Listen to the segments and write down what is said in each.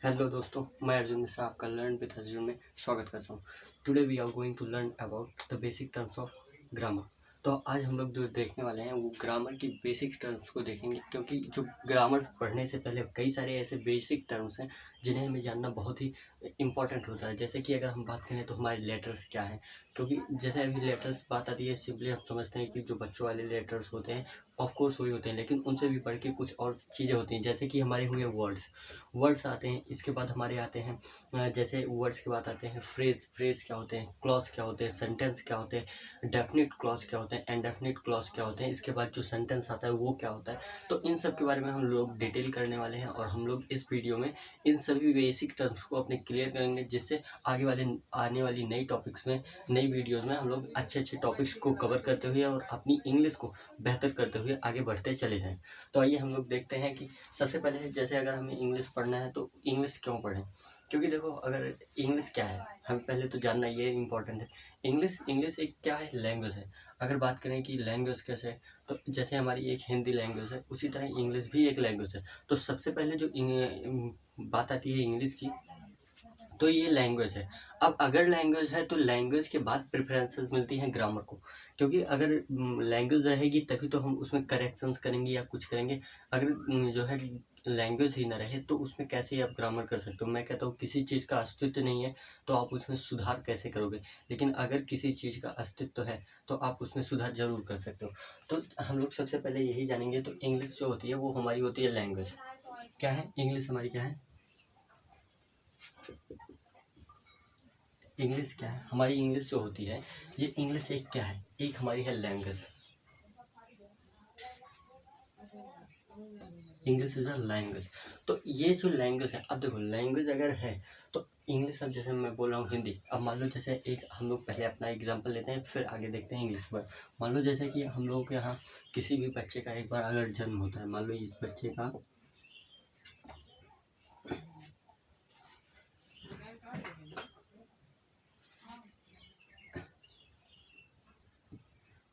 Hello दोस्तों, मैं अर्जुन मिश्रा आपका लर्न विद अर्जुन में स्वागत करता हूँ। Today we are going to learn about the basic terms of grammar. तो आज हम लोग जो देखने वाले हैं वो ग्रामर की बेसिक टर्म्स को देखेंगे, क्योंकि जो ग्रामर पढ़ने से पहले कई सारे ऐसे बेसिक टर्म्स हैं जिन्हें हमें जानना बहुत ही इंपॉर्टेंट होता है। जैसे कि अगर हम बात करें तो हमारे लेटर्स क्या हैं, क्योंकि जैसे अभी लेटर्स बात आती है, सिंपली हम समझते हैं कि जो बच्चों वाले लेटर्स होते हैं ऑफकोर्स वही होते हैं, लेकिन उनसे भी बढ़ के कुछ और चीज़ें होती हैं। जैसे कि हमारे हुए वर्ड्स आते हैं, इसके बाद हमारे आते हैं जैसे वर्ड्स के बाद आते हैं फ्रेज क्या होते हैं, क्लॉज क्या होते हैं, सेंटेंस क्या होते हैं, डेफिनिट क्लॉज क्या होते हैं, इंडेफिनिट क्लॉज क्या होते हैं, इसके बाद जो सेंटेंस आता है वो क्या होता है। तो इन सब के बारे में हम लोग डिटेल करने वाले हैं और हम लोग इस वीडियो में इन सभी बेसिक टर्म्स को अपने क्लियर करेंगे, जिससे आने वाली नई टॉपिक्स में, नई वीडियोज़ में हम लोग अच्छे अच्छे टॉपिक्स को कवर करते हुए और अपनी इंग्लिश को बेहतर करते हुए आगे बढ़ते चले जाएँ। तो आइए हम लोग देखते हैं कि सबसे पहले जैसे अगर हमें इंग्लिश पढ़ना है तो इंग्लिश क्यों पढ़ें। क्योंकि देखो, अगर इंग्लिश क्या है हमें पहले तो जानना ये इम्पोर्टेंट है। इंग्लिश एक क्या है, लैंग्वेज है। अगर बात करें कि लैंग्वेज कैसे है, तो जैसे हमारी एक हिंदी लैंग्वेज है, उसी तरह इंग्लिश भी एक लैंग्वेज है। तो सबसे पहले जो बात आती है इंग्लिश की, तो ये लैंग्वेज है। अब अगर लैंग्वेज है तो लैंग्वेज के बाद प्रेफरेंसेस मिलती हैं ग्रामर को, क्योंकि अगर लैंग्वेज रहेगी तभी तो हम उसमें करेक्शंस करेंगे या कुछ करेंगे। अगर जो है लैंग्वेज ही ना रहे तो उसमें कैसे आप ग्रामर कर सकते हो। मैं कहता हूँ किसी चीज़ का अस्तित्व नहीं है तो आप उसमें सुधार कैसे करोगे, लेकिन अगर किसी चीज़ का अस्तित्व है तो आप उसमें सुधार जरूर कर सकते हो। तो हम लोग सबसे पहले यही जानेंगे। तो इंग्लिश जो होती है वो हमारी होती है लैंग्वेज। क्या है इंग्लिश हमारी, क्या है इंग्लिश, क्या है हमारी इंग्लिश जो होती है, ये इंग्लिश एक क्या है, एक हमारी है language. English is a language. तो ये जो लैंग्वेज है, अब देखो लैंग्वेज अगर है तो इंग्लिश, अब जैसे मैं बोल रहा हूँ हिंदी, अब मान लो जैसे एक हम लोग पहले अपना एग्जांपल लेते हैं फिर आगे देखते हैं इंग्लिश पर। मान लो जैसे कि हम लोग के यहाँ किसी भी बच्चे का एक बार अगर जन्म होता है, मान लो इस बच्चे का,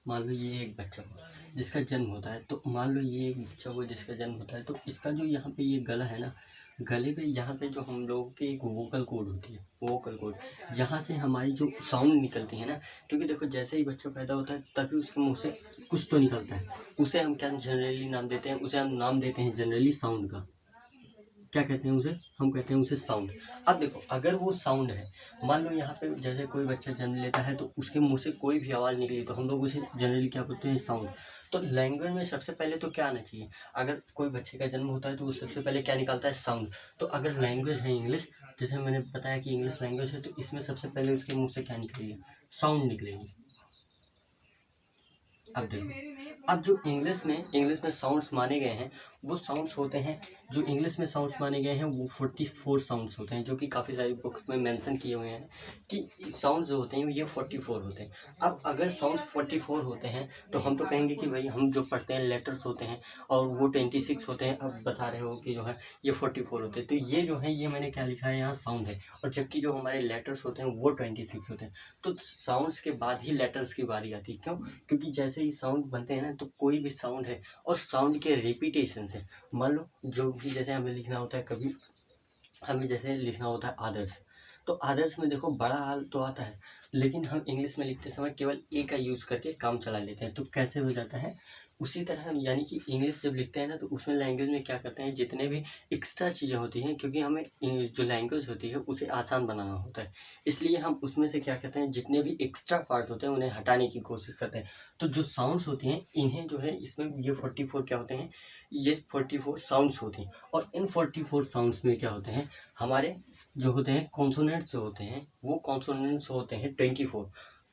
मान लो ये एक बच्चा हुआ जिसका जन्म होता है, तो मान लो ये एक बच्चा हुआ जिसका जन्म होता है, तो इसका जो यहाँ पे ये गला है ना, गले पे यहाँ पे जो हम लोगों की एक वोकल कोड होती है, वोकल कोड, जहाँ से हमारी जो साउंड निकलती है ना। क्योंकि देखो जैसे ही बच्चा पैदा होता है तभी उसके मुंह से कुछ तो निकलता है, उसे हम क्या जनरली नाम देते हैं, उसे हम नाम देते हैं जनरली साउंड का। क्या कहते हैं उसे, हम कहते हैं उसे साउंड। अब देखो अगर वो साउंड है, मान लो यहाँ पे जैसे कोई बच्चा जन्म लेता है तो उसके मुंह से कोई भी आवाज़ निकली तो हम लोग उसे जनरली क्या बोलते हैं, साउंड। तो लैंग्वेज में सबसे पहले तो क्या आना चाहिए, अगर कोई बच्चे का जन्म होता है तो वो सबसे पहले क्या निकलता है, साउंड। तो अगर लैंग्वेज है इंग्लिश, जैसे मैंने बताया कि इंग्लिश लैंग्वेज है, तो इसमें सबसे पहले उसके मुँह से क्या निकलेगी, साउंड निकलेगी। अब देखो, अब जो इंग्लिश में साउंड्स माने गए हैं, वो साउंड्स होते हैं, जो इंग्लिश में साउंड्स माने गए हैं वो 44 साउंड्स होते हैं, जो कि काफ़ी सारी बुक्स में मेंशन किए हुए हैं कि साउंड जो होते हैं ये 44 होते हैं। अब अगर साउंड्स 44 होते हैं तो हम तो कहेंगे कि भाई हम जो पढ़ते हैं लेटर्स होते हैं और वो 26 होते हैं। अब बता रहे हो कि जो है ये 44 होते हैं, तो ये जो है ये मैंने क्या लिखा है यहाँ, साउंड है। और जबकि जो हमारे लेटर्स होते हैं वो 26 होते हैं। तो साउंड्स के बाद ही लेटर्स की बारी आती है। क्यों? क्योंकि जैसे ही साउंड बनते हैं ना, तो कोई भी साउंड है और साउंड के रिपीटेशन से, मान लो जो भी जैसे हमें लिखना होता है, कभी हमें जैसे लिखना होता है आदर्श, तो आदर्श में देखो बड़ा आल तो आता है, लेकिन हम इंग्लिश में लिखते समय केवल ए का यूज़ करके काम चला लेते हैं, तो कैसे हो जाता है। उसी तरह हम यानी कि इंग्लिश जब लिखते हैं ना, तो उसमें लैंग्वेज में क्या करते हैं, जितने भी एक्स्ट्रा चीज़ें होती हैं, क्योंकि हमें जो लैंग्वेज होती है उसे आसान बनाना होता है, इसलिए हम उसमें से क्या कहते हैं, जितने भी एक्स्ट्रा पार्ट होते हैं उन्हें हटाने की कोशिश करते हैं। तो जो साउंड्स होती हैं इन्हें जो है, इसमें ये 44 क्या होते हैं, ये 44 साउंड्स होती हैं। और इन 44 साउंड्स में क्या होते हैं, हमारे जो होते हैं कॉन्सोनेंट्स जो होते हैं, वो कॉन्सोनेंट्स होते हैं 24।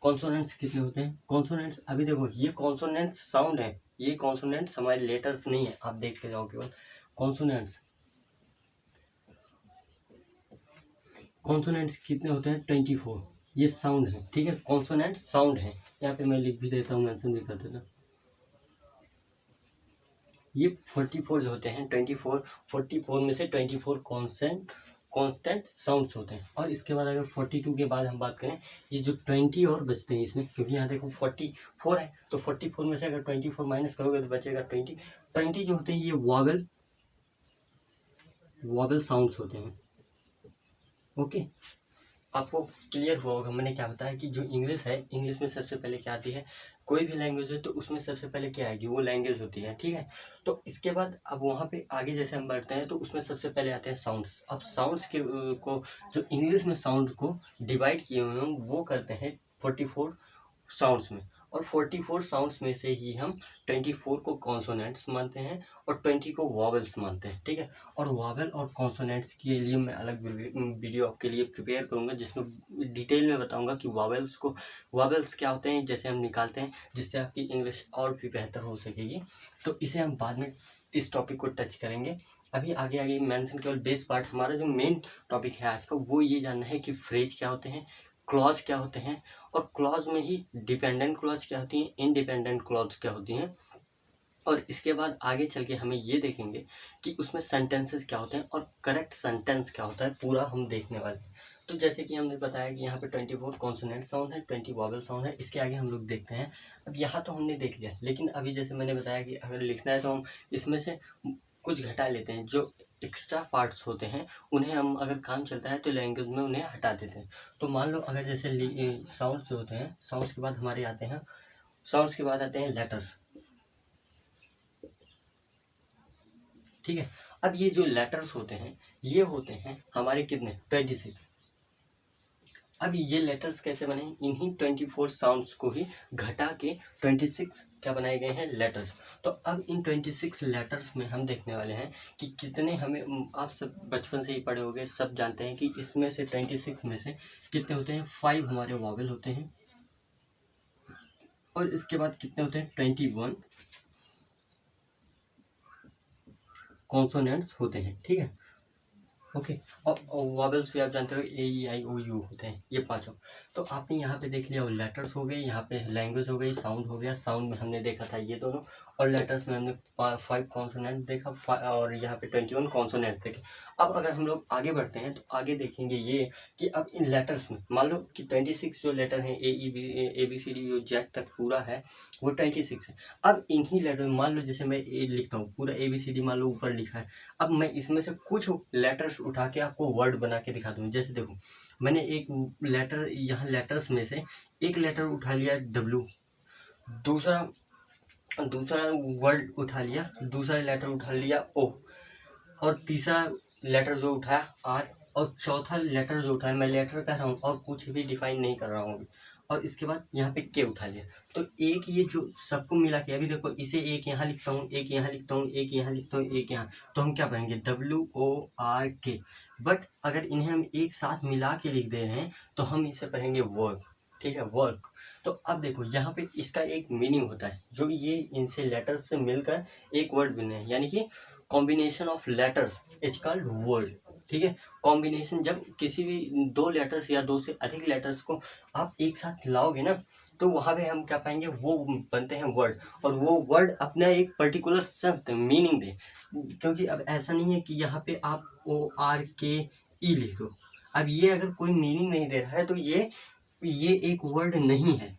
कॉन्सोनेंट्स कितने होते हैं, कॉन्सोनेंट्स अभी देखो ये कॉन्सोनेंट्स साउंड है, ये कॉन्सोनेंट्स हमारे लेटर्स नहीं है, आप देखते जाओ केवल कॉन्सोनेंट्स। कॉन्सोनेंट्स कितने होते हैं, 24। ये साउंड है, ठीक है, कॉन्सोनेंट साउंड है। यहाँ पे मैं लिख भी देता हूँ, मेंशन भी कर देता हूँ। ये 44 जो होते हैं, 44 में से 24 कॉन्स्टेंट साउंड्स होते हैं। और इसके बाद अगर 42 के बाद हम बात करें, ये जो 20 और बचते हैं इसमें, क्योंकि यहाँ देखो 44 है, तो 44 में से अगर 24 माइनस करोगे तो बचेगा 20 जो होते हैं ये वॉवल साउंड्स होते हैं। ओके, आपको क्लियर हुआ होगा मैंने क्या बताया कि जो इंग्लिश है, इंग्लिश में सबसे पहले क्या आती है, कोई भी लैंग्वेज है तो उसमें सबसे पहले क्या आएगी, वो लैंग्वेज होती है, ठीक है। तो इसके बाद अब वहाँ पे आगे जैसे हम बढ़ते हैं तो उसमें सबसे पहले आते हैं साउंड्स। अब साउंड्स के को जो इंग्लिश में साउंड को डिवाइड किए हुए हैं वो करते हैं 44 साउंड्स में, और 44 साउंड्स में से ही हम 24 को कॉन्सोनेंट्स मानते हैं और 20 को वॉवेल्स मानते हैं, ठीक है। और वॉवेल और कॉन्सोनेंट्स के लिए मैं अलग वीडियो आपके लिए प्रिपेयर करूंगा जिसमें डिटेल में बताऊंगा कि वॉवेल्स क्या होते हैं, जैसे हम निकालते हैं, जिससे आपकी इंग्लिश और भी बेहतर हो सकेगी। तो इसे हम बाद में इस टॉपिक को टच करेंगे। अभी आगे आगे मेंशन केवल बेस पार्ट, हमारा जो मेन टॉपिक है आज का वो ये जानना है कि फ्रेज क्या होते हैं, क्लॉज क्या होते हैं, और क्लॉज में ही डिपेंडेंट क्लॉज क्या होती हैं, इंडिपेंडेंट क्लॉज क्या होती हैं, और इसके बाद आगे चल के हमें ये देखेंगे कि उसमें सेंटेंसेस क्या होते हैं और करेक्ट सेंटेंस क्या होता है, पूरा हम देखने वाले हैं। तो जैसे कि हमने बताया कि यहाँ पे 24 कॉन्सोनेंट साउंड है, 20 वॉवेल साउंड है। इसके आगे हम लोग देखते हैं। अब यहाँ तो हमने देख लिया, लेकिन अभी जैसे मैंने बताया कि अगर लिखना है तो हम इसमें से कुछ घटा लेते हैं, जो एक्स्ट्रा पार्ट्स होते हैं उन्हें हम अगर काम चलता है तो लैंग्वेज में उन्हें हटा देते हैं। तो मान लो अगर जैसे साउंड्स जो होते हैं, साउंड्स के बाद हमारे आते हैं, साउंड्स के बाद आते हैं लेटर्स, ठीक है। अब ये जो लेटर्स होते हैं ये होते हैं हमारे कितने, 26। अब ये लेटर्स कैसे बने, इन्हीं 24 साउंड्स को ही घटा के 26 क्या बनाए गए हैं, लेटर्स। तो अब इन 26 लेटर्स में हम देखने वाले हैं कि कितने हमें, आप सब बचपन से ही पढ़े होंगे, सब जानते हैं कि इसमें से 26 में से कितने होते हैं, 5 हमारे वॉवेल होते हैं, और इसके बाद कितने होते हैं, 21 कॉन्सोनेंट्स होते हैं, ठीक है। ओके, और वॉवेल्स भी आप जानते हो, ए ई आई ओ यू होते हैं, ये पांचों। तो आपने यहाँ पे देख लिया, वो लेटर्स हो गए, यहाँ पे लैंग्वेज हो गई, साउंड हो गया, साउंड में हमने देखा था ये दोनों, और लेटर्स में हमने 5 कॉन्सोनेंट देखा, और यहाँ पे 21 कॉन्सोनेंट देखे। अब अगर हम लोग आगे बढ़ते हैं तो आगे देखेंगे ये कि अब इन लेटर्स में मान लो कि 26 जो लेटर हैं, ए बी सी डी जो जेड तक पूरा है वो 26 है। अब इन्हीं लेटर मान लो जैसे मैं ए लिखता हूँ, पूरा ए बी सी डी मान लो ऊपर लिखा है, अब मैं इसमें से कुछ लेटर्स उठा के आपको वर्ड बना के दिखा दूँ। जैसे देखो, मैंने एक लेटर, यहाँ लेटर्स में से एक लेटर उठा लिया डब्ल्यू, दूसरा दूसरा वर्ड उठा लिया, दूसरा लेटर उठा लिया ओ, और तीसरा लेटर जो उठाया आर, और चौथा लेटर जो उठाया, मैं लेटर कह रहा हूँ और कुछ भी डिफाइन नहीं कर रहा हूँ, और इसके बाद यहाँ पे के उठा लिया। तो एक ये जो सबको मिला के, अभी देखो इसे एक यहाँ लिखता हूँ, एक यहाँ लिखता हूँ, एक यहाँ लिखता हूँ, एक यहाँ, तो हम क्या पढ़ेंगे, WORK। बट अगर इन्हें हम एक साथ मिला के लिख दे रहे हैं तो हम इसे पढ़ेंगे वर्क, ठीक है, वर्क। तो अब देखो यहाँ पे इसका एक मीनिंग होता है, जो ये इनसे लेटर्स से मिलकर एक वर्ड बने हैं, यानी कि combination of letters is called word, ठीक है। कॉम्बिनेशन, जब किसी भी दो लेटर्स या दो से अधिक लेटर्स को आप एक साथ लाओगे ना, तो वहाँ पे हम क्या पाएंगे, वो बनते हैं वर्ड, और वो वर्ड अपना एक पर्टिकुलर सेंस दे, मीनिंग दे। क्योंकि अब ऐसा नहीं है कि यहाँ पे आप ORKE लिख दो, अब ये अगर कोई मीनिंग नहीं दे रहा है तो ये एक वर्ड नहीं है।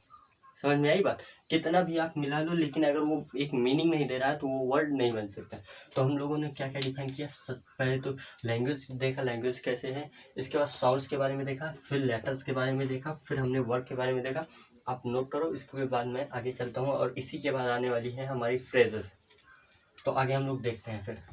समझ में आई बात, कितना भी आप मिला लो, लेकिन अगर वो एक मीनिंग नहीं दे रहा है तो वो वर्ड नहीं बन सकता। तो हम लोगों ने क्या क्या डिफाइन किया, पहले तो लैंग्वेज देखा, लैंग्वेज कैसे है, इसके बाद साउंड्स के बारे में देखा, फिर लेटर्स के बारे में देखा, फिर हमने वर्ड के बारे में देखा। आप नोट करो, इसके बाद मैं आगे चलता हूँ, और इसी के बाद आने वाली है हमारी फ्रेजेस। तो आगे हम लोग देखते हैं फिर।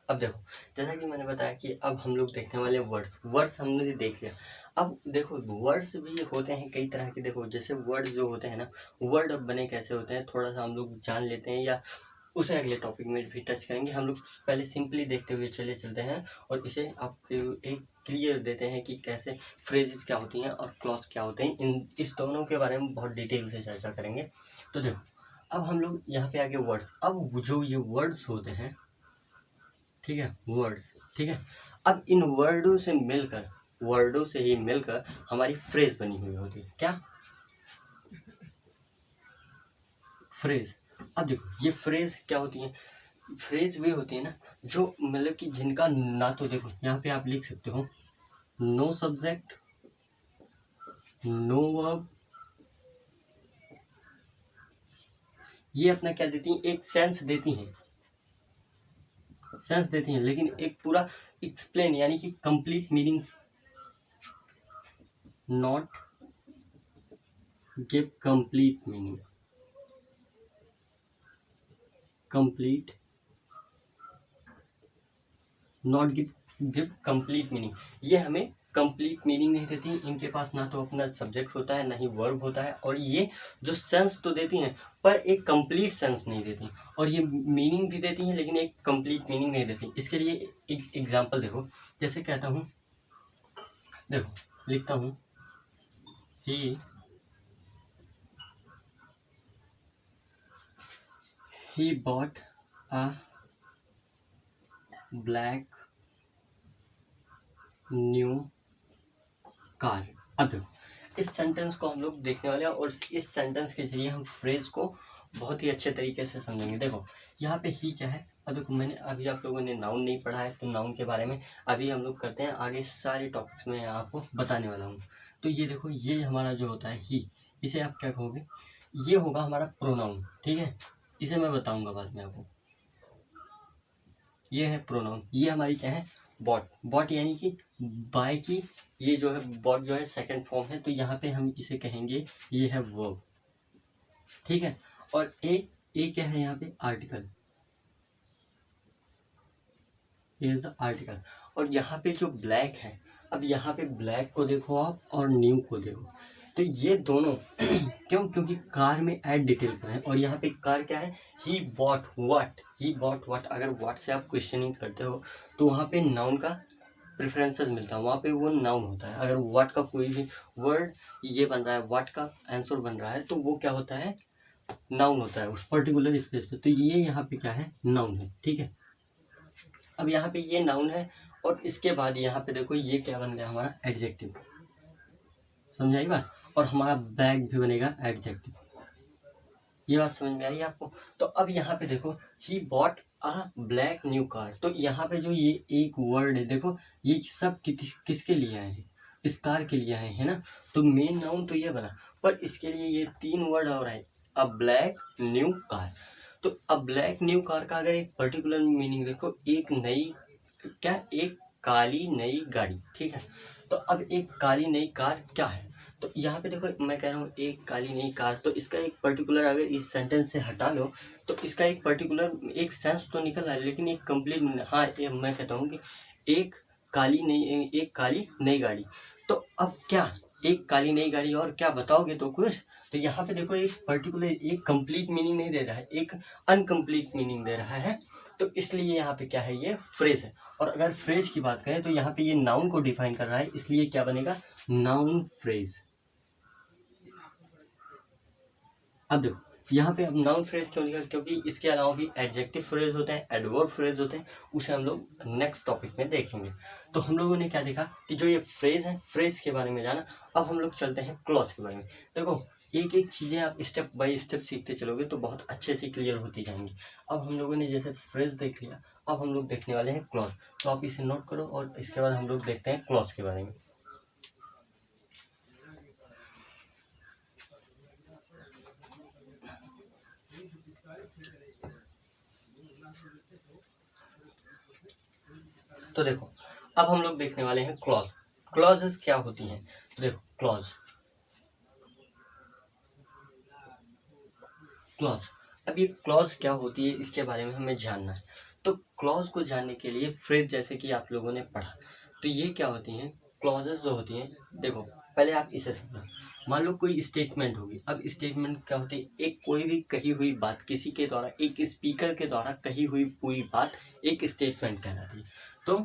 अब देखो, जैसा कि मैंने बताया कि अब हम लोग देखने वाले वर्ड्स हमने देख लिया। अब देखो, वर्ड्स भी होते हैं कई तरह के। देखो जैसे वर्ड जो होते हैं ना, वर्ड अब बने कैसे होते हैं, थोड़ा सा हम लोग जान लेते हैं, या उसे अगले टॉपिक में भी टच करेंगे। हम लोग पहले सिंपली देखते हुए चलते हैं, और इसे आपको एक क्लियर देते हैं कि कैसे फ्रेजेस क्या होती हैं और क्लॉज क्या होते हैं। इस दोनों के बारे में बहुत डिटेल से चर्चा करेंगे। तो देखो, अब हम लोग यहाँ पे आगे वर्ड्स, अब जो ये वर्ड्स होते हैं, ठीक है, वर्ड्स, ठीक है। अब इन वर्डों से ही मिलकर हमारी फ्रेज बनी हुई होती है। क्या फ्रेज? अब देखो, ये फ्रेज क्या होती है, फ्रेज वे होती है ना, जो मतलब कि जिनका ना, तो देखो यहाँ पे आप लिख सकते हो नो सब्जेक्ट नो वर्ब ये अपना क्या देती हैं, एक सेंस देती हैं, सेंस देती हैं, लेकिन एक पूरा एक्सप्लेन यानी कि complete meaning not give complete meaning, complete not give complete meaning, ये हमें कंप्लीट मीनिंग नहीं देती। इनके पास ना तो अपना सब्जेक्ट होता है ना ही वर्ब होता है, और ये जो सेंस तो देती हैं पर एक कंप्लीट सेंस नहीं देती, और ये मीनिंग भी देती हैं लेकिन एक कंप्लीट मीनिंग नहीं देती। इसके लिए एक एग्जांपल देखो, जैसे कहता हूँ, देखो लिखता हूँ he bought a black new car. अब देखो इस सेंटेंस को हम लोग देखने वाले हैं, और इस सेंटेंस के जरिए हम फ्रेज को बहुत ही अच्छे तरीके से समझेंगे। देखो यहाँ पे ही क्या है, अब देखो मैंने अभी आप लोगों ने नाउन नहीं पढ़ा है, तो नाउन के बारे में अभी हम लोग करते हैं, आगे सारे टॉपिक्स में आपको बताने वाला हूँ। तो ये देखो, ये हमारा जो होता है ही, इसे आप क्या कहोगे, ये होगा हमारा प्रोनाउन, ठीक है, इसे मैं बताऊंगा बाद में आपको। ये है प्रोनाउन, ये हमारी क्या है, बॉट। बॉट यानी कि बाय की, ये जो है बॉट जो है सेकंड फॉर्म है, तो यहाँ पे हम इसे कहेंगे ये है वर्ब, ठीक है। और ए क्या है यहाँ पे, आर्टिकल, ये इज द आर्टिकल। और यहाँ पे जो ब्लैक है, अब यहाँ पे ब्लैक को देखो आप और न्यू को देखो, तो ये दोनों क्यों, क्योंकि कार में ऐड डिटेल पर है, और यहाँ पे कार क्या है, he bought what, he bought what. अगर व्हाट से आप क्वेश्चनिंग करते हो तो वहाँ पे नाउन का प्रेफरेंसेस मिलता है, वहाँ पे वो नाउन होता है। अगर व्हाट का कोई भी वर्ड ये बन रहा है, व्हाट का आंसर बन रहा है, तो वो क्या होता है, नाउन होता है उस पर्टिकुलर स्पेस पे। तो ये यहाँ पे क्या है, नाउन है, ठीक है। अब यहाँ पे ये नाउन है, और इसके बाद यहाँ पे देखो ये क्या बन गया हमारा, एडजेक्टिव, समझाई बात। और हमारा बैग भी बनेगा एडजेक्टिव, ये बात समझ में आई आपको। तो अब यहाँ पे देखो, he bought a black new car, तो यहाँ पे जो ये एक वर्ड है, देखो ये सब किसके लिए आए हैं, इस कार के लिए आए हैं ना। तो मेन नाउन तो ये बना, पर इसके लिए ये तीन वर्ड और आए, अ ब्लैक न्यू कार। तो अ ब्लैक न्यू कार का अगर एक पर्टिकुलर मीनिंग देखो, एक नई क्या, एक काली नई गाड़ी, ठीक है। तो अब एक काली नई कार क्या है, तो यहाँ पे देखो मैं कह रहा हूँ एक काली नई कार, तो इसका एक पर्टिकुलर अगर इस सेंटेंस से हटा लो तो इसका एक पर्टिकुलर एक सेंस तो निकल रहा है, लेकिन एक कंप्लीट, हाँ ये मैं कहता हूँ कि एक एक काली नई गाड़ी। तो अब क्या, एक काली नई गाड़ी और क्या बताओगे तो कुछ। तो यहाँ पे देखो एक पर्टिकुलर एक कंप्लीट मीनिंग नहीं दे रहा है, एक अनकम्प्लीट मीनिंग दे रहा है, तो इसलिए यहाँ पे क्या है, ये फ्रेज है। और अगर फ्रेज की बात करें तो यहाँ पे ये नाउन को डिफाइन कर रहा है, इसलिए क्या बनेगा, नाउन फ्रेज। अब देखो यहाँ पे हम नाउन फ्रेज क्यों लिखा, क्योंकि इसके अलावा भी एडजेक्टिव फ्रेज होते हैं, एडवर्ब फ्रेज होते हैं, उसे हम लोग नेक्स्ट टॉपिक में देखेंगे। तो हम लोगों ने क्या देखा कि जो ये फ्रेज है, फ्रेज के बारे में जाना। अब हम लोग चलते हैं क्लॉज के बारे में। देखो एक एक चीज़ें आप स्टेप बाय स्टेप सीखते चलोगे तो बहुत अच्छे से क्लियर होती जाएंगी। अब हम लोगों ने जैसे फ्रेज देख लिया, अब हम लोग देखने वाले हैं क्लॉज। तो आप इसे नोट करो, और इसके बाद हम लोग देखते हैं क्लॉज के बारे में। तो देखो अब हम लोग देखने वाले हैं क्लॉज। क्लॉजेस क्या होती हैं, तो देखो क्लॉज, क्लॉज, अब ये क्लॉज क्या होती है इसके बारे में हमें जानना है। तो क्लॉज को जानने के लिए फ्रेज जैसे कि आप लोगों ने पढ़ा, तो ये क्या होती हैं, क्लॉजेस जो होती हैं, देखो पहले आप इसे समझो। मान लो कोई स्टेटमेंट होगी, अब स्टेटमेंट क्या होती है, एक कोई भी कही हुई बात किसी के द्वारा, एक स्पीकर के द्वारा कही हुई पूरी बात एक स्टेटमेंट कहलाती है। तो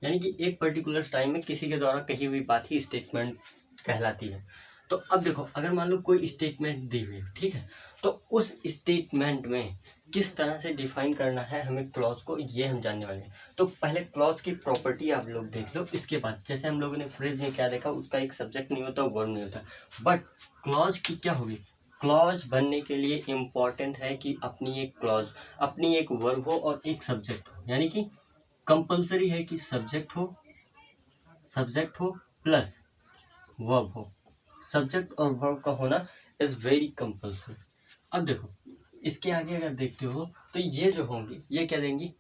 यानी कि एक पर्टिकुलर टाइम में किसी के द्वारा कही हुई बात ही स्टेटमेंट कहलाती है। तो अब देखो अगर मान लो कोई स्टेटमेंट दी हुई है, ठीक है, तो उस स्टेटमेंट में किस तरह से डिफाइन करना है हमें क्लॉज को, ये हम जानने वाले हैं। तो पहले क्लॉज की प्रॉपर्टी आप लोग देख लो, इसके बाद जैसे हम लोगों ने फ्रेज में क्या देखा, उसका एक सब्जेक्ट नहीं होता, वर्ब नहीं होता, बट क्लॉज की क्या होगी, क्लॉज बनने के लिए इम्पॉर्टेंट है कि अपनी एक क्लॉज, अपनी एक वर्ब हो और एक सब्जेक्ट हो। यानी कि कंपलसरी है कि सब्जेक्ट हो सब्जेक्ट हो प्लस वर्ब हो, सब्जेक्ट और वर्ब का होना इज वेरी कंपल्सरी। अब देखो इसके आगे अगर देखते हो तो ये जो होंगी ये क्या देंगी,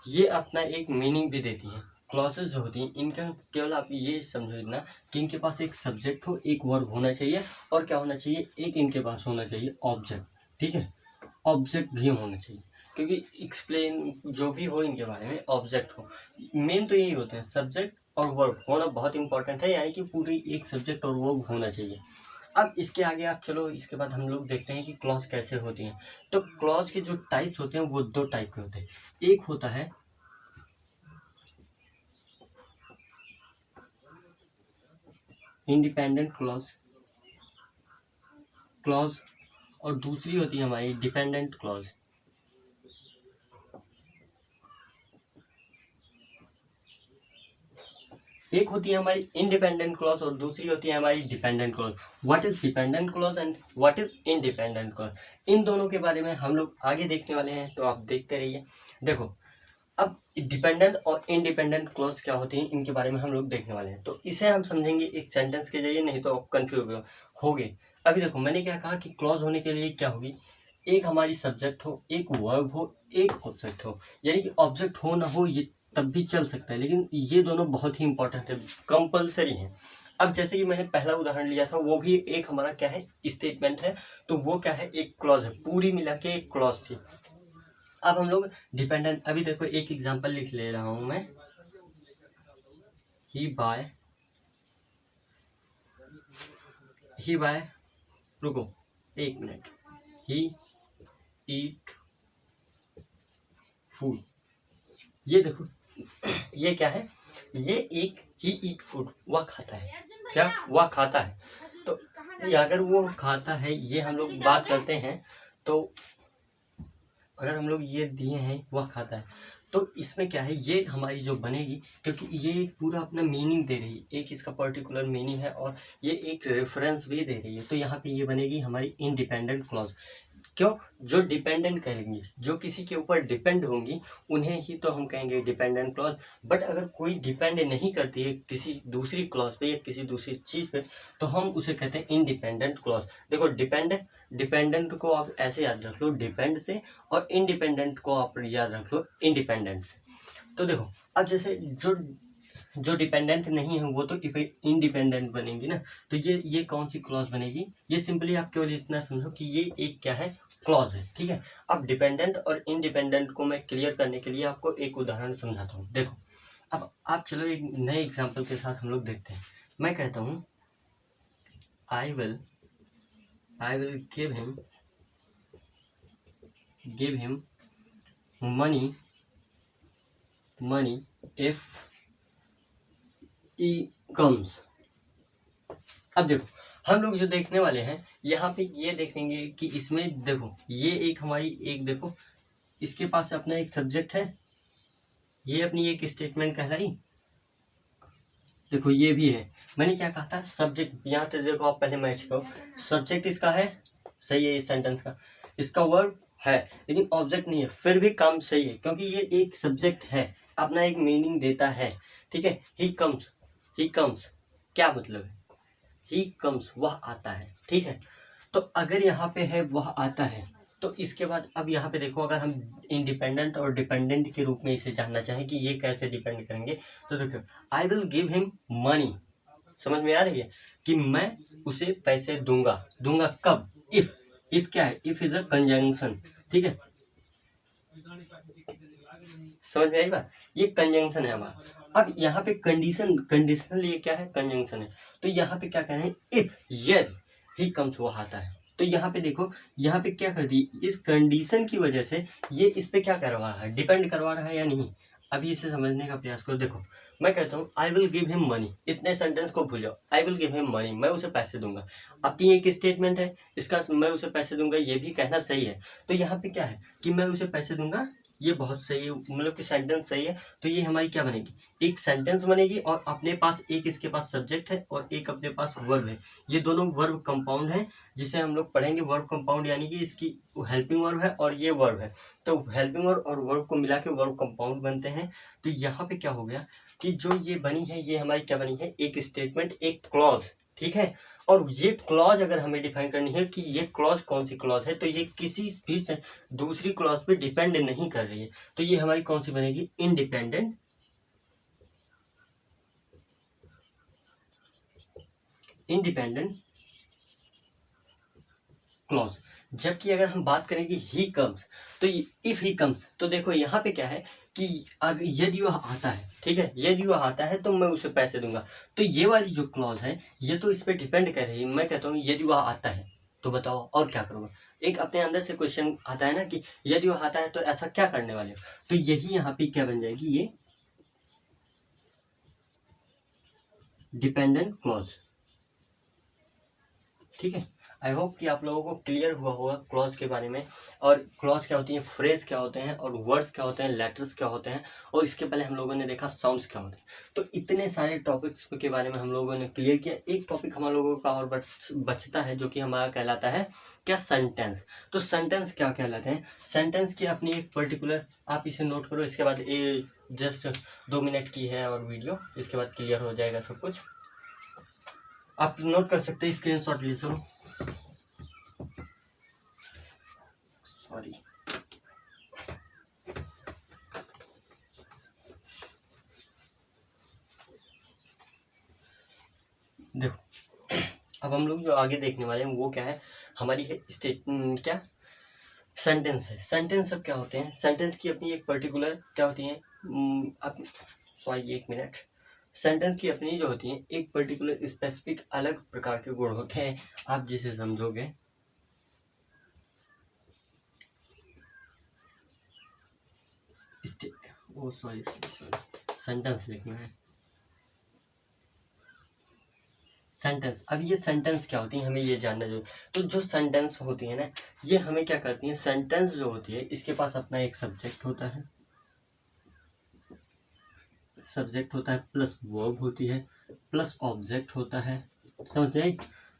ये अपना एक मीनिंग भी देती हैं। क्लॉजेज जो होती हैं इनका केवल आप ये समझना कि इनके पास एक सब्जेक्ट हो, एक वर्ब होना चाहिए, और क्या होना चाहिए, एक इनके पास होना चाहिए ऑब्जेक्ट। ठीक है, ऑब्जेक्ट भी होना चाहिए, क्योंकि एक्सप्लेन जो भी हो इनके बारे में ऑब्जेक्ट हो। मेन तो यही होते हैं, सब्जेक्ट और वर्ब होना बहुत इंपॉर्टेंट है, यानी कि पूरी एक सब्जेक्ट और वर्ब होना चाहिए। अब इसके आगे आप चलो, इसके बाद हम लोग देखते हैं कि क्लॉज कैसे होती हैं। तो क्लॉज के जो टाइप्स होते हैं वो दो टाइप के होते हैं। एक होता है इंडिपेंडेंट क्लॉज और दूसरी होती है हमारी डिपेंडेंट क्लॉज। एक होती है हमारी इंडिपेंडेंट क्लॉज और दूसरी होती है हमारी dependent clause. What is dependent clause and what is independent clause, इन दोनों के बारे में हम लोग आगे देखने वाले हैं, तो आप देखते रहिए। देखो अब डिपेंडेंट और इंडिपेंडेंट क्लॉज क्या होती हैं इनके बारे में हम लोग देखने वाले हैं। तो इसे हम समझेंगे एक सेंटेंस के जरिए, नहीं तो आप कंफ्यूज हो गए। अभी देखो मैंने क्या कहा कि क्लॉज होने के लिए क्या होगी, एक हमारी सब्जेक्ट हो, एक वर्ब हो, एक ऑब्जेक्ट हो। यानी कि ऑब्जेक्ट हो ना हो ये तब भी चल सकता है, लेकिन ये दोनों बहुत ही इंपॉर्टेंट है, कंपलसरी हैं। अब जैसे कि मैंने पहला उदाहरण लिया था, वो भी एक हमारा क्या है, स्टेटमेंट है, तो वो क्या है, एक क्लॉज है, पूरी मिला के एक क्लॉज थी। अब हम लोग डिपेंडेंट, अभी देखो एक एग्जांपल लिख ले रहा हूं मैं, ही बाय रुको एक मिनट, ही ईट फूड। ये देखो ये क्या है, ये एक ही ईट फूड, वह खाता है, क्या वह खाता है। तो अगर वो खाता है, ये हम लोग बात करते हैं, तो अगर हम लोग ये दिए हैं वह खाता है, तो इसमें क्या है, ये हमारी जो बनेगी, क्योंकि ये पूरा अपना मीनिंग दे रही है, एक इसका पर्टिकुलर मीनिंग है और ये एक रेफरेंस भी दे रही है, तो यहाँ पे ये बनेगी हमारी इंडिपेंडेंट क्लॉज। क्यों, जो डिपेंडेंट करेंगी, जो किसी के ऊपर डिपेंड होंगी, उन्हें ही तो हम कहेंगे डिपेंडेंट क्लॉज। बट अगर कोई डिपेंड नहीं करती है किसी दूसरी क्लॉज पे या किसी दूसरी चीज़ पे, तो हम उसे कहते हैं इंडिपेंडेंट क्लॉज। देखो डिपेंडेंट को आप ऐसे याद रख लो डिपेंड से, और इंडिपेंडेंट को आप याद रख लो इंडिपेंडेंट से। तो देखो अब जैसे जो डिपेंडेंट नहीं है वो तो इंडिपेंडेंट बनेंगी ना, तो ये कौन सी क्लॉज बनेगी, ये सिंपली आप केवल इतना समझो कि ये एक क्या है, क्लॉज है। ठीक है, अब डिपेंडेंट और इंडिपेंडेंट को मैं क्लियर करने के लिए आपको एक उदाहरण समझाता हूँ। देखो अब आप चलो एक नए एग्जाम्पल के साथ हम लोग देखते हैं। मैं कहता हूँ I will give him money if E comes. अब देखो हम लोग जो देखने वाले हैं यहाँ पे ये देखेंगे कि इसमें देखो ये एक हमारी एक देखो इसके पास अपना एक सब्जेक्ट है, ये अपनी एक स्टेटमेंट कहलाई। देखो ये भी है, मैंने क्या कहा था, सब्जेक्ट। यहाँ पे देखो आप पहले मैच करो, सब्जेक्ट इसका है, सही है इस सेंटेंस का, इसका वर्ब है लेकिन ऑब्जेक्ट नहीं है, फिर भी काम सही है क्योंकि ये एक सब्जेक्ट है, अपना एक मीनिंग देता है। ठीक है, ही कम्स क्या मतलब है, ही कम्स वह आता है। ठीक है, तो अगर यहाँ पे है वह आता है, तो इसके बाद अब यहाँ पे देखो अगर हम इंडिपेंडेंट और डिपेंडेंट के रूप में इसे जानना चाहें कि ये कैसे डिपेंड करेंगे, तो देखो I will give him money, समझ में आ रही है कि मैं उसे पैसे दूंगा कब, इफ क्या है, इफ इज अ कंजंक्शन। ठीक है, समझ में आई बात, ये कंजंक्शन है हमारा। अब यहाँ पे कंडीशनल ये क्या है, कंजंक्शन है, तो यहाँ पे क्या कह रहे हैं, इफ यदि ही कम्स वो आता है। तो यहाँ पे देखो यहाँ पे क्या कर दी, इस कंडीशन की वजह से ये इस पे क्या करवा रहा है, डिपेंड करवा रहा है या नहीं। अभी इसे समझने का प्रयास करो। देखो मैं कहता हूँ I will give him money, इतने सेंटेंस को भूल जाओ, I will give him money, मैं उसे पैसे दूंगा। अपनी एक स्टेटमेंट है, इसका मैं उसे पैसे दूंगा ये भी कहना सही है। तो यहाँ पे क्या है कि मैं उसे पैसे दूंगा ये बहुत सही है, मतलब कि सेंटेंस सही है। तो ये हमारी क्या बनेगी, एक सेंटेंस बनेगी और अपने पास एक इसके पास सब्जेक्ट है और एक अपने पास वर्ब है। ये दोनों वर्ब कंपाउंड है, जिसे हम लोग पढ़ेंगे वर्ब कंपाउंड, यानी कि इसकी हेल्पिंग वर्ब है और ये वर्ब है। तो हेल्पिंग वर्ब और वर्ब को मिला के वर्ब कंपाउंड बनते हैं। तो यहाँ पे क्या हो गया कि जो ये बनी है, ये हमारी क्या बनी है, एक स्टेटमेंट, एक क्लॉज। ठीक है, और ये क्लॉज अगर हमें डिफाइन करनी है कि ये क्लॉज कौन सी क्लॉज है, तो ये किसी भी से दूसरी क्लॉज पे डिपेंड नहीं कर रही है। तो ये हमारी कौन सी बनेगी, इंडिपेंडेंट क्लॉज। जबकि अगर हम बात करें कि ही कम्स, तो इफ ही कम्स, तो देखो यहाँ पे क्या है कि अगर यदि वह आता है, ठीक है, यदि वह आता है तो मैं उसे पैसे दूंगा। तो ये वाली जो क्लॉज है ये तो इस पर डिपेंड कर रही है। मैं कहता हूँ यदि वह आता है तो बताओ और क्या करूँगा। एक अपने अंदर से क्वेश्चन आता है ना कि यदि वह आता है तो ऐसा क्या करने वाले हो। तो यही यहाँ पे क्या बन जाएगी, ये डिपेंडेंट क्लॉज। ठीक है, आई होप कि आप लोगों को क्लियर हुआ होगा क्लॉज के बारे में, और क्लॉज क्या होती है, फ्रेज क्या होते हैं, और वर्ड्स क्या होते हैं, लेटर्स क्या होते हैं, और इसके पहले हम लोगों ने देखा साउंड्स क्या होते हैं। तो इतने सारे टॉपिक्स के बारे में हम लोगों ने क्लियर किया। एक टॉपिक हम लोगों का और बचता है जो कि हमारा कहलाता है क्या, सेंटेंस। तो सेंटेंस क्या कहलाते हैं, सेंटेंस की अपनी एक पर्टिकुलर, आप इसे नोट करो, इसके बाद ये जस्ट 2 मिनट की है और वीडियो, इसके बाद क्लियर हो जाएगा सब कुछ। आप नोट कर सकते हैं, स्क्रीनशॉट ले सको। सॉरी, देखो अब हम लोग जो आगे देखने वाले हैं वो क्या है, हमारी है क्या, सेंटेंस है। सेंटेंस अब क्या होते हैं, सेंटेंस की अपनी एक पर्टिकुलर क्या होती है, सॉरी 1 मिनट। सेंटेंस की अपनी जो होती है एक पर्टिकुलर स्पेसिफिक अलग प्रकार के गुण होते हैं, आप जिसे समझोगे। सॉरी सेंटेंस लिखना है, सेंटेंस। अब ये सेंटेंस क्या होती है हमें ये जानना चाहिए। तो जो सेंटेंस होती है ना, ये हमें क्या करती है, सेंटेंस जो होती है इसके पास अपना एक सब्जेक्ट होता है, सब्जेक्ट होता है, प्लस वर्ब होती है, प्लस ऑब्जेक्ट होता है, समझ गए।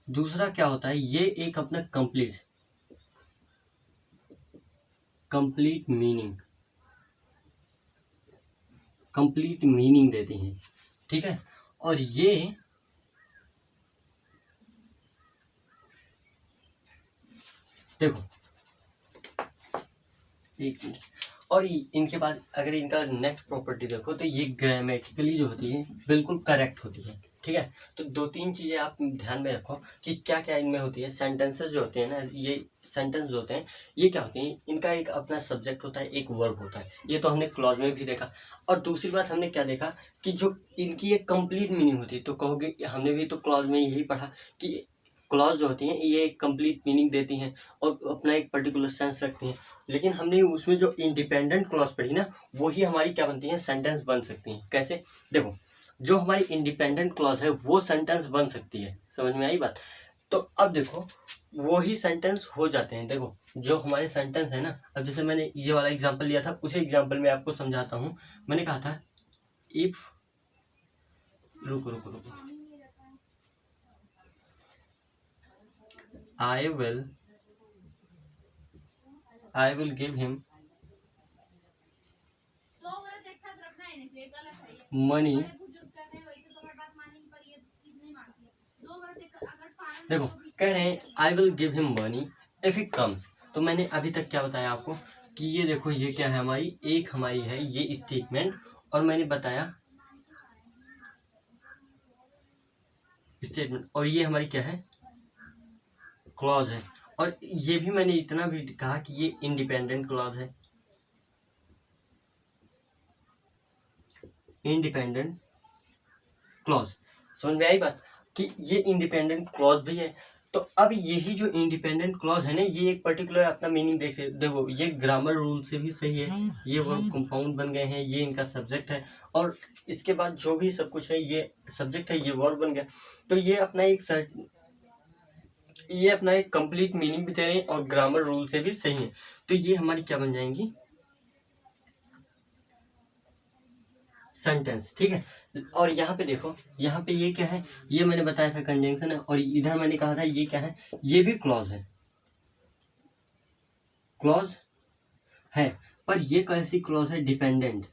दूसरा क्या होता है, ये एक अपना कंप्लीट मीनिंग देती हैं। ठीक है, और ये देखो एक मिनट, और इनके बाद अगर इनका नेक्स्ट प्रॉपर्टी देखो तो ये ग्रामेटिकली जो होती है बिल्कुल करेक्ट होती है। ठीक है, तो 2-3 चीज़ें आप ध्यान में रखो कि क्या क्या इनमें होती है। सेंटेंसेस जो होते हैं ना, ये सेंटेंस जो होते हैं ये क्या होते हैं, इनका एक अपना सब्जेक्ट होता है, एक वर्ब होता है। ये तो हमने क्लॉज में भी देखा। और दूसरी बात हमने क्या देखा कि जो इनकी एक कंप्लीट मीनिंग होती है। तो कहोगे हमने भी तो क्लॉज में यही पढ़ा कि क्लॉज जो होती हैं ये एक कंप्लीट मीनिंग देती हैं और अपना एक पर्टिकुलर सेंस रखती हैं। लेकिन हमने उसमें जो इंडिपेंडेंट क्लॉज पढ़ी ना, वही हमारी क्या बनती हैं, सेंटेंस बन सकती हैं। कैसे, देखो जो हमारी इंडिपेंडेंट क्लॉज है वो सेंटेंस बन सकती है, समझ में आई बात। तो अब देखो वही सेंटेंस हो जाते हैं। देखो जो हमारे सेंटेंस है ना, अब जैसे मैंने ये वाला एग्जांपल लिया था, उसी एग्जांपल में आपको समझाता हूँ। मैंने कहा था इफ, रुको रुको रुको, I will give him money। देखो कह रहे हैं I will give him money if he comes। तो मैंने अभी तक क्या बताया आपको कि ये देखो ये क्या है, हमारी है ये स्टेटमेंट, और मैंने बताया स्टेटमेंट, और ये हमारी क्या है, क्लॉज है। और ये भी मैंने इतना भी कहा कि ये इंडिपेंडेंट क्लॉज है, इंडिपेंडेंट क्लॉज। समझ में आई बात कि ये इंडिपेंडेंट क्लॉज भी है। तो अब यही जो इंडिपेंडेंट क्लॉज है ना, ये एक पर्टिकुलर अपना मीनिंग देखो ये ग्रामर रूल से भी सही है। ये वर्ब कंपाउंड बन गए हैं, ये इनका सब्जेक्ट है, और इसके बाद जो भी सब कुछ है ये सब्जेक्ट है, ये वर्ब बन गया। तो ये अपना एक कंप्लीट मीनिंग भी दे रहे हैं और ग्रामर रूल से भी सही है। तो ये हमारी क्या बन जाएंगी, सेंटेंस, ठीक है। और यहाँ पे देखो, यहाँ पे ये क्या है, ये मैंने बताया था कंजंक्शन है, और इधर मैंने कहा था ये क्या है, ये भी क्लॉज है, क्लॉज है, पर ये कैसी क्लॉज है, डिपेंडेंट,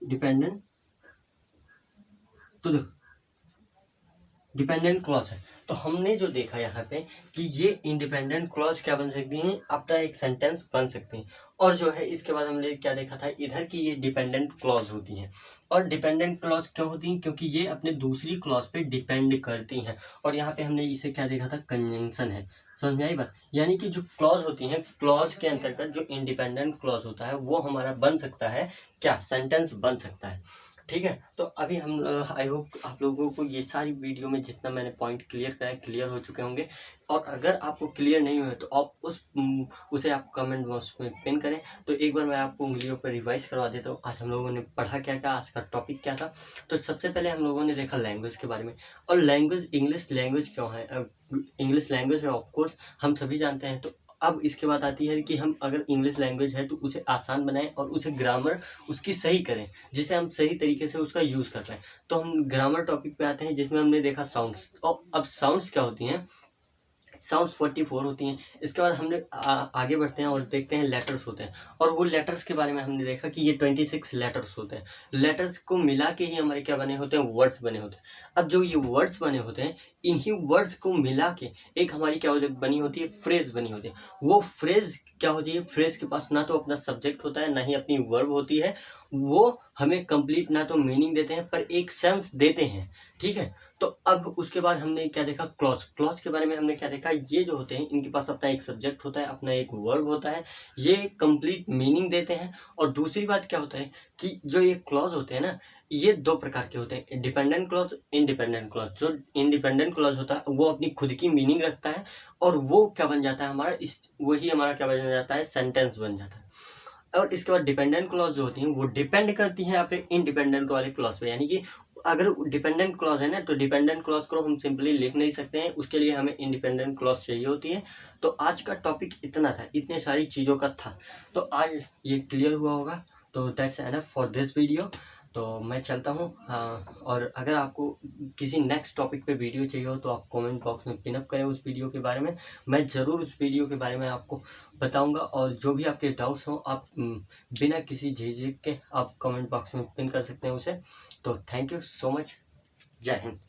डिपेंडेंट, तो देखो डिपेंडेंट क्लॉज है। तो हमने जो देखा यहाँ पे कि ये इंडिपेंडेंट क्लॉज क्या बन सकती हैं, अपना एक सेंटेंस बन सकती हैं। और जो है इसके बाद हमने क्या देखा था इधर की ये डिपेंडेंट क्लॉज होती हैं। और डिपेंडेंट क्लॉज क्यों होती हैं, क्योंकि ये अपने दूसरी क्लॉज पे डिपेंड करती हैं। और यहाँ पे हमने इसे क्या देखा था, कंजंक्शन है, समझ में आई बात। यानी कि जो क्लॉज होती हैं, क्लॉज के अंतर्गत जो इंडिपेंडेंट क्लॉज होता है वो हमारा बन सकता है क्या, सेंटेंस बन सकता है, ठीक है। तो अभी हम आई होप आप लोगों को ये सारी वीडियो में जितना मैंने पॉइंट क्लियर कराए क्लियर हो चुके होंगे। और अगर आपको क्लियर नहीं हुए तो आप उसे आप कमेंट बॉक्स में पिन करें। तो एक बार मैं आपको उंगलियों पर रिवाइज करवा देता हूँ, आज हम लोगों ने पढ़ा क्या क्या, आज का टॉपिक क्या था। तो सबसे पहले हम लोगों ने देखा लैंग्वेज के बारे में, और लैंग्वेज इंग्लिश लैंग्वेज क्यों है, इंग्लिश लैंग्वेज है ऑफकोर्स हम सभी जानते हैं। तो अब इसके बाद आती है कि हम अगर इंग्लिश लैंग्वेज है तो उसे आसान बनाएं और उसे ग्रामर उसकी सही करें, जिसे हम सही तरीके से उसका यूज़ कर पाएँ। तो हम ग्रामर टॉपिक पे आते हैं, जिसमें हमने देखा साउंड्स। और अब साउंड्स क्या होती हैं, साउंड्स 44 होती हैं। इसके बाद हमने आगे बढ़ते हैं और देखते हैं लेटर्स होते हैं। और वो लेटर्स के बारे में हमने देखा कि ये 26 लेटर्स होते हैं। लेटर्स को मिला के ही हमारे क्या बने होते हैं, वर्ड्स बने होते हैं। अब जो ये वर्ड्स बने होते हैं, इन्हीं वर्ड्स को मिला के एक हमारी क्या बनी होती है, फ्रेज बनी होती है। वो फ्रेज क्या होती है, फ्रेज के पास ना तो अपना सब्जेक्ट होता है, ना ही अपनी वर्ब होती है। वो हमें कंप्लीट ना तो मीनिंग देते हैं, पर एक सेंस देते हैं, ठीक है। तो अब उसके बाद हमने क्या देखा, क्लॉज। क्लॉज के बारे में हमने क्या देखा, ये जो होते हैं इनके पास अपना एक सब्जेक्ट होता है, अपना एक वर्ब होता है, ये कंप्लीट मीनिंग देते हैं। और दूसरी बात क्या होता है कि जो ये क्लॉज होते हैं ना, ये दो प्रकार के होते हैं, डिपेंडेंट क्लॉज, इंडिपेंडेंट क्लॉज। जो इंडिपेंडेंट क्लॉज होता है वो अपनी खुद की मीनिंग रखता है, और वो क्या बन जाता है हमारा, वही हमारा क्या बन जाता है, सेंटेंस बन जाता है। और इसके बाद डिपेंडेंट क्लॉज जो होती हैं वो डिपेंड करती हैं अपने इंडिपेंडेंट वाले क्लॉज पे। यानी कि अगर डिपेंडेंट क्लॉज है ना, तो डिपेंडेंट क्लॉज को हम सिंपली लिख नहीं सकते हैं, उसके लिए हमें इंडिपेंडेंट क्लॉज चाहिए होती है। तो आज का टॉपिक इतना था, इतने सारी चीज़ों का था, तो आज ये क्लियर हुआ होगा। तो that's enough for this video. तो मैं चलता हूँ। हाँ, और अगर आपको किसी नेक्स्ट टॉपिक पे वीडियो चाहिए हो तो आप कमेंट बॉक्स में पिनअप करें उस वीडियो के बारे में। मैं ज़रूर उस वीडियो के बारे में आपको बताऊंगा, और जो भी आपके डाउट्स हों आप बिना किसी झिझक के आप कमेंट बॉक्स में पिन कर सकते हैं उसे। तो थैंक यू सो मच, जय हिंद।